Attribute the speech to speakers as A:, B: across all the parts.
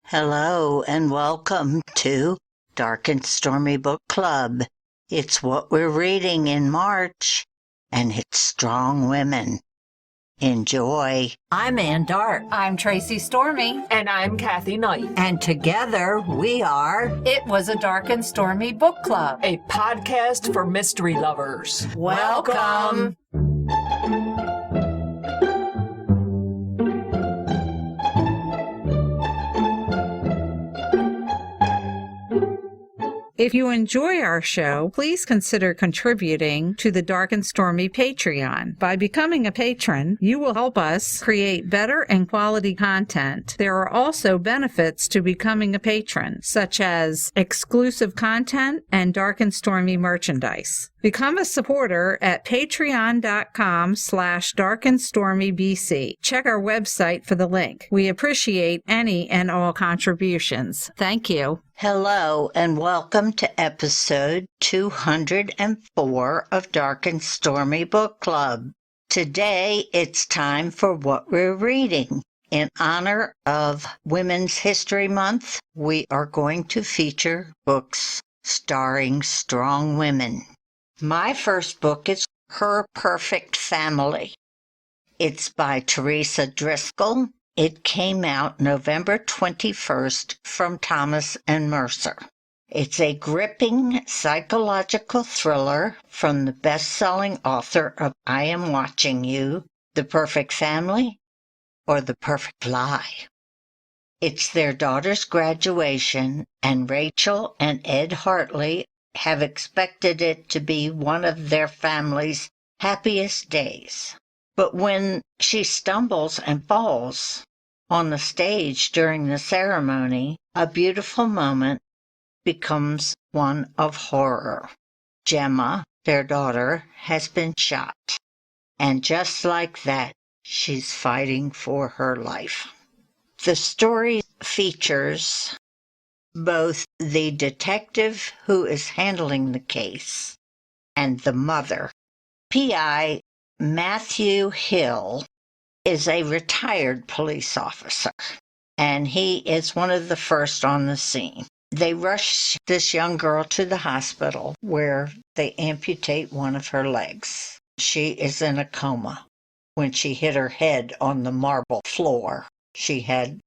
A: Hello and welcome to Dark and Stormy Book Club. It's what we're reading in March, and it's Strong Women. Enjoy.
B: I'm Ann Dart.
C: I'm Tracy Stormy.
D: And I'm Kathy Knight.
B: And together we are
C: It Was a Dark and Stormy Book Club,
D: a podcast for mystery lovers.
C: Welcome.
E: If you enjoy our show, please consider contributing to the Dark and Stormy Patreon. By becoming a patron, you will help us create better and quality content. There are also benefits to becoming a patron, such as exclusive content and Dark and Stormy merchandise. Become a supporter at patreon.com/darkandstormybc. Check our website for the link. We appreciate any and all contributions. Thank you.
A: Hello and welcome to episode 204 of Dark and Stormy Book Club. Today it's time for what we're reading. In honor of Women's History Month, we are going to feature books starring strong women. My first book is Her Perfect Family. It's by Teresa Driscoll. It came out November 21st from Thomas and Mercer. It's a gripping psychological thriller from the best-selling author of I Am Watching You, The Perfect Family, or The Perfect Lie. It's their daughter's graduation, and Rachel and Ed Hartley have expected it to be one of their family's happiest days. But when she stumbles and falls on the stage during the ceremony, a beautiful moment becomes one of horror. Gemma, their daughter, has been shot, and just like that, she's fighting for her life. The story features both the detective who is handling the case and the mother. P.I. Matthew Hill is a retired police officer, and he is one of the first on the scene. They rush this young girl to the hospital where they amputate one of her legs. She is in a coma. When she hit her head on the marble floor, she had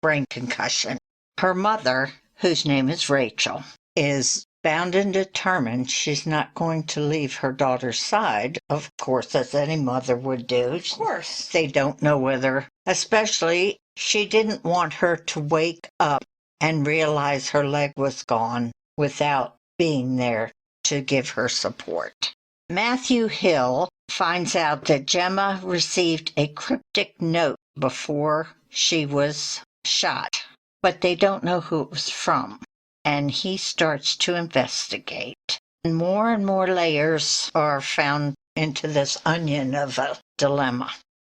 A: brain concussion. Her mother, whose name is Rachel, is bound and determined she's not going to leave her daughter's side, of course, as any mother would do. Of course. They don't know whether, especially, she didn't want her to wake up and realize her leg was gone without being there to give her support. Matthew Hill finds out that Gemma received a cryptic note before she was shot, but they don't know who it was from, and he starts to investigate. And more layers are found into this onion of a dilemma.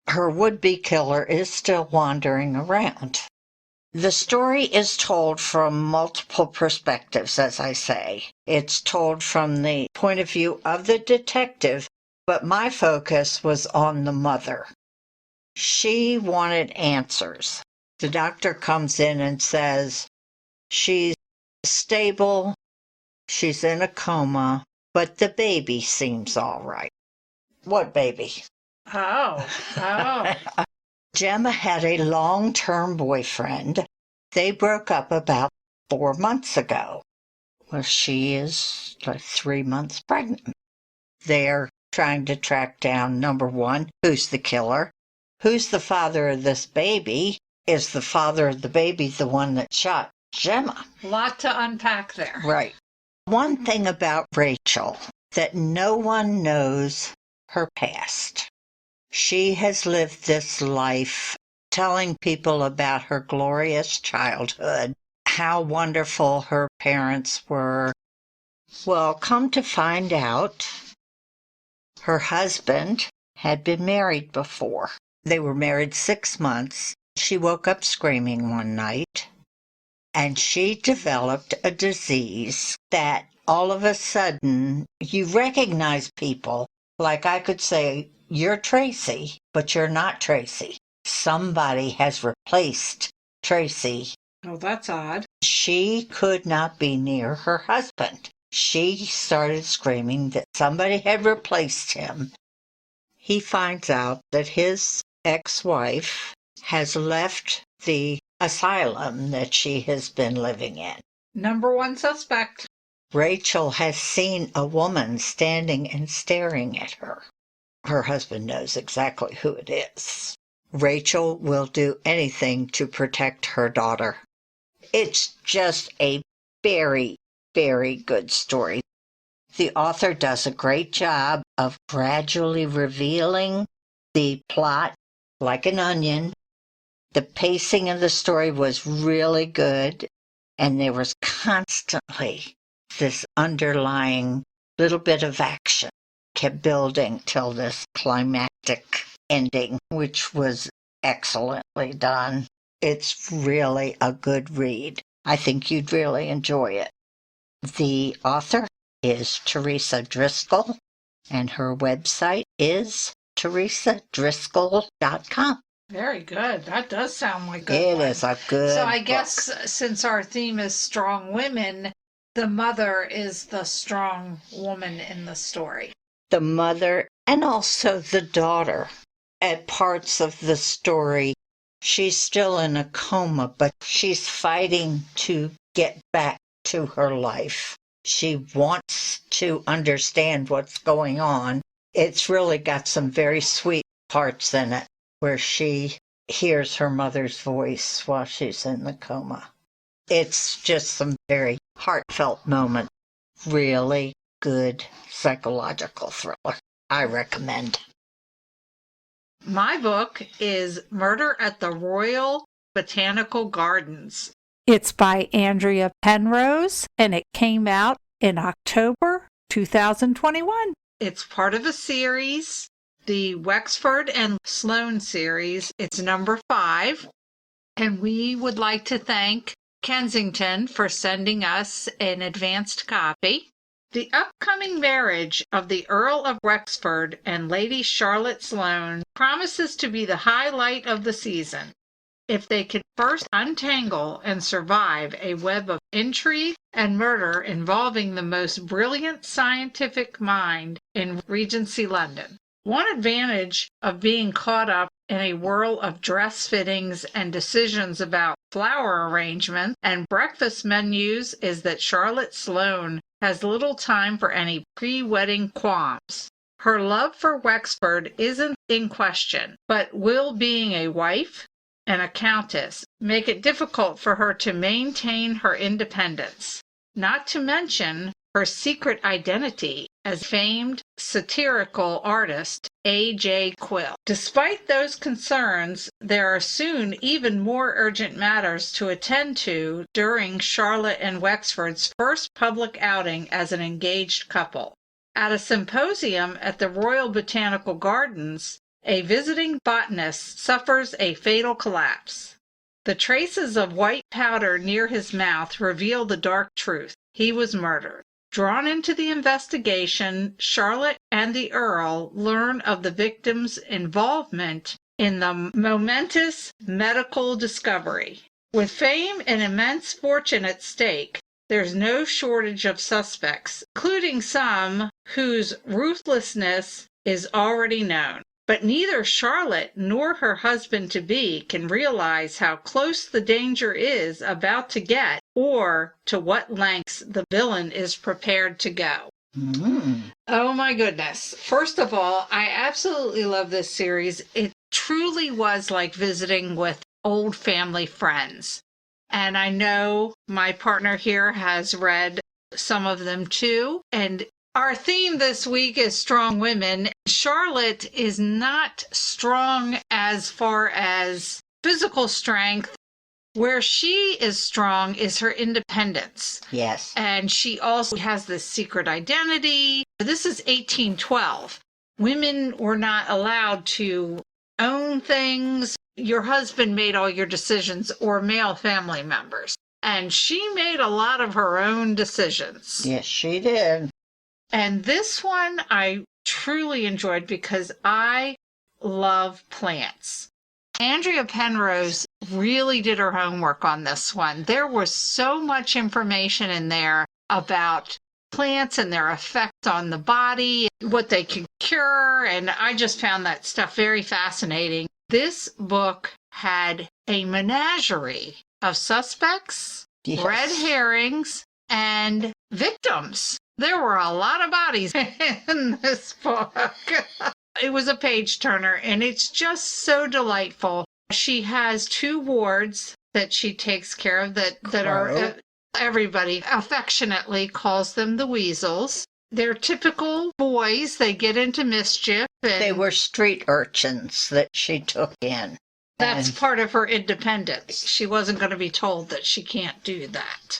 A: Her would-be killer is still wandering around. The story is told from multiple perspectives, as I say. It's told from the point of view of the detective, but my focus was on the mother. She wanted answers. The doctor comes in and says she's stable, she's in a coma, but the baby seems all right. What baby?
C: Oh.
A: Gemma had a long-term boyfriend. They broke up about 4 months ago. Well, she is like 3 months pregnant. They're trying to track down, number one, who's the killer? Who's the father of this baby? Is the father of the baby the one that shot Gemma?
C: A lot to unpack there.
A: Right. One thing about Rachel, that no one knows her past. She has lived this life telling people about her glorious childhood, how wonderful her parents were. Well, come to find out, her husband had been married before. They were married 6 months. She woke up screaming one night, and she developed a disease that all of a sudden you recognize people. Like I could say, you're Tracy, but you're not Tracy. Somebody has replaced Tracy
E: Oh, that's odd.
A: She could not be near her husband. She started screaming that somebody had replaced him. He finds out that his ex-wife has left the asylum that she has been living in.
E: Number one suspect.
A: Rachel has seen a woman standing and staring at her. Her husband knows exactly who it is. Rachel will do anything to protect her daughter. It's just a very, very good story. The author does a great job of gradually revealing the plot like an onion. The pacing of the story was really good, and there was constantly this underlying little bit of action kept building till this climactic ending, which was excellently done. It's really a good read. I think you'd really enjoy it. The author is Teresa Driscoll, and her website is teresadriscoll.com.
E: Very good. That does sound like a good
A: It
E: one.
A: is a good
E: So I
A: book.
E: guess since our theme is strong women, the mother is the strong woman in the story.
A: The mother and also the daughter. At parts of the story, she's still in a coma, but she's fighting to get back to her life. She wants to understand what's going on. It's really got some very sweet parts in it where she hears her mother's voice while she's in the coma. It's just some very heartfelt moments. Really good psychological thriller. I recommend.
E: My book is Murder at the Royal Botanical Gardens.
C: It's by Andrea Penrose, and it came out in October 2021.
E: It's part of a series, the Wexford and Sloane series. It's number 5, and we would like to thank Kensington for sending us an advanced copy. The upcoming marriage of the Earl of Wexford and Lady Charlotte Sloane promises to be the highlight of the season, if they can first untangle and survive a web of intrigue and murder involving the most brilliant scientific mind in Regency London. One advantage of being caught up in a whirl of dress fittings and decisions about flower arrangements and breakfast menus is that Charlotte Sloane has little time for any pre-wedding qualms. Her love for Wexford isn't in question, but will being a wife and a countess make it difficult for her to maintain her independence, not to mention her secret identity as famed satirical artist A.J. Quill. Despite those concerns, there are soon even more urgent matters to attend to during Charlotte and Wexford's first public outing as an engaged couple. At a symposium at the Royal Botanical Gardens, a visiting botanist suffers a fatal collapse. The traces of white powder near his mouth reveal the dark truth. He was murdered. Drawn into the investigation, Charlotte and the Earl learn of the victim's involvement in the momentous medical discovery. With fame and immense fortune at stake, there's no shortage of suspects, including some whose ruthlessness is already known. But neither Charlotte nor her husband-to-be can realize how close the danger is about to get or to what lengths the villain is prepared to go. Oh my goodness. First of all, I absolutely love this series. It truly was like visiting with old family friends. And I know my partner here has read some of them too. And our theme this week is strong women. Charlotte is not strong as far as physical strength. Where she is strong is her independence.
A: Yes.
E: And she also has this secret identity. This is 1812. Women were not allowed to own things. Your husband made all your decisions, or male family members. And she made a lot of her own decisions.
A: Yes, she did.
E: And this one I truly enjoyed because I love plants. Andrea Penrose really did her homework on this one. There was so much information in there about plants and their effect on the body, what they can cure, and I just found that stuff very fascinating. This book had a menagerie of suspects,
A: Yes.
E: red herrings, and victims. There were a lot of bodies in this book. It was a page turner, and it's just so delightful. She has 2 wards that she takes care of that are, everybody affectionately calls them the weasels. They're typical boys. They get into mischief. And
A: They were street urchins that she took in.
E: that's
A: And
E: part of her independence. She wasn't going to be told that she can't do that.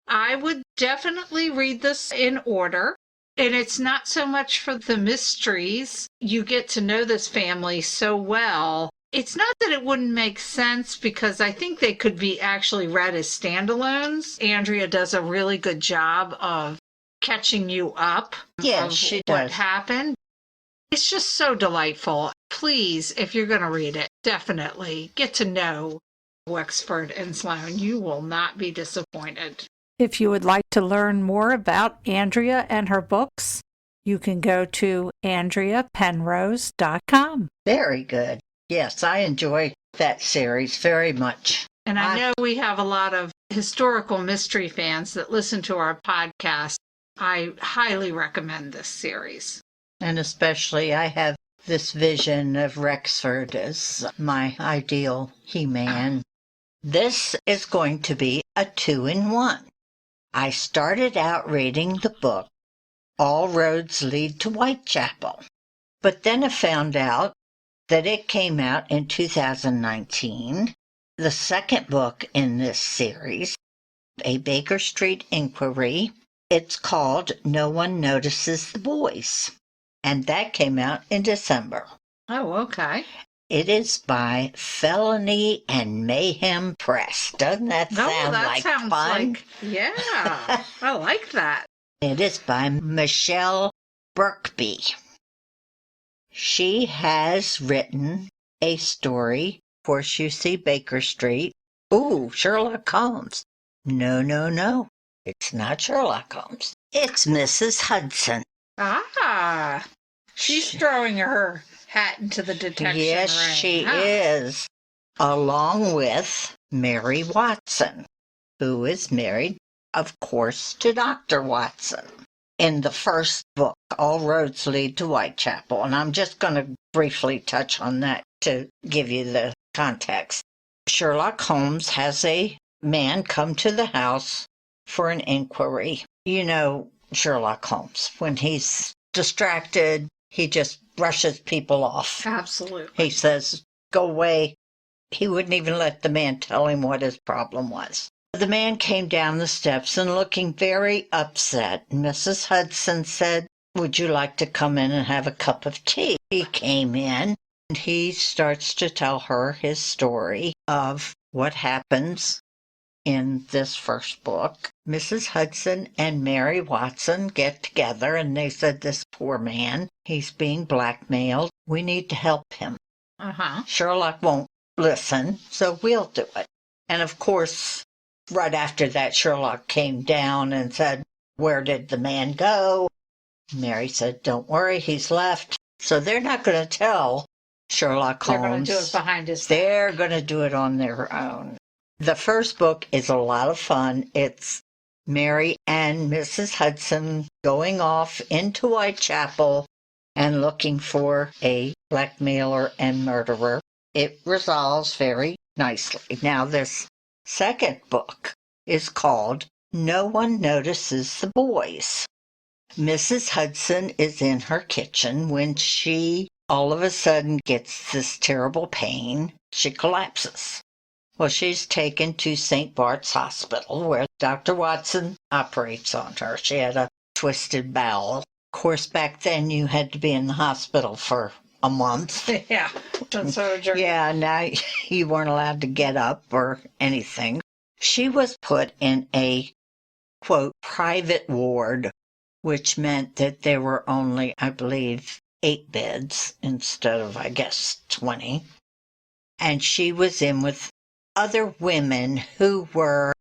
E: I would definitely read this in order. And it's not so much for the mysteries. You get to know this family so well. It's not that it wouldn't make sense, because I think they could be actually read as standalones. Andrea does a really good job of catching you up
A: Yes,
E: of
A: she
E: what
A: does.
E: happened. It's just so delightful. Please, if you're going to read it, definitely get to know Wexford and Sloane. You will not be disappointed.
C: If you would like to learn more about Andrea and her books, you can go to AndreaPenrose.com.
A: very good. Yes, I enjoy that series very much.
E: And I know we have a lot of historical mystery fans that listen to our podcast. I highly recommend this series.
A: And especially, I have this vision of Rexford as my ideal He-Man. This is going to be a 2-in-1. I started out reading the book, All Roads Lead to Whitechapel, but then I found out that it came out in 2019, the second book in this series, A Baker Street Inquiry. It's called No One Notices the Boys, and that came out in December.
E: Oh, okay.
A: It is by Felony and Mayhem Press. Doesn't that sound like
E: sounds
A: fun?
E: yeah, I like that.
A: It is by Michelle Birkby. She has written a story, of course you see Baker Street. Ooh, Sherlock Holmes. No. It's not Sherlock Holmes. It's Mrs. Hudson.
E: Ah, she's throwing her hat into the detection
A: Yes,
E: ring.
A: she
E: Huh.
A: is. Along with Mary Watson, who is married, of course, to Dr. Watson. In the first book, All Roads Lead to Whitechapel, and I'm just going to briefly touch on that to give you the context. Sherlock Holmes has a man come to the house for an inquiry. You know Sherlock Holmes. When he's distracted, he just brushes people off.
E: Absolutely.
A: He says, go away. He wouldn't even let the man tell him what his problem was. The man came down the steps and looking very upset. Mrs. Hudson said, would you like to come in and have a cup of tea? He came in and he starts to tell her his story of what happens in this first book. Mrs. Hudson and Mary Watson get together and they said, this poor man, he's being blackmailed. We need to help him.
E: Uh-huh.
A: Sherlock won't listen, so we'll do it. And of course, right after that, Sherlock came down and said, where did the man go? Mary said, don't worry, he's left. So they're not going to tell Sherlock Holmes.
E: They're going to do it behind his back.
A: They're going to do it on their own. The first book is a lot of fun. It's Mary and Mrs. Hudson going off into Whitechapel and looking for a blackmailer and murderer. It resolves very nicely. Now, this second book is called No One Notices the Boys. Mrs. Hudson is in her kitchen when she all of a sudden gets this terrible pain. She collapses. Well, she's taken to St. Bart's Hospital where Dr. Watson operates on her. She had a twisted bowel. Of course, back then you had to be in the hospital for a month.
E: Yeah. Surgery.
A: Yeah, now you weren't allowed to get up or anything. She was put in a, quote, private ward, which meant that there were only, I believe, 8 beds instead of, I guess, 20. and she was in with other women who were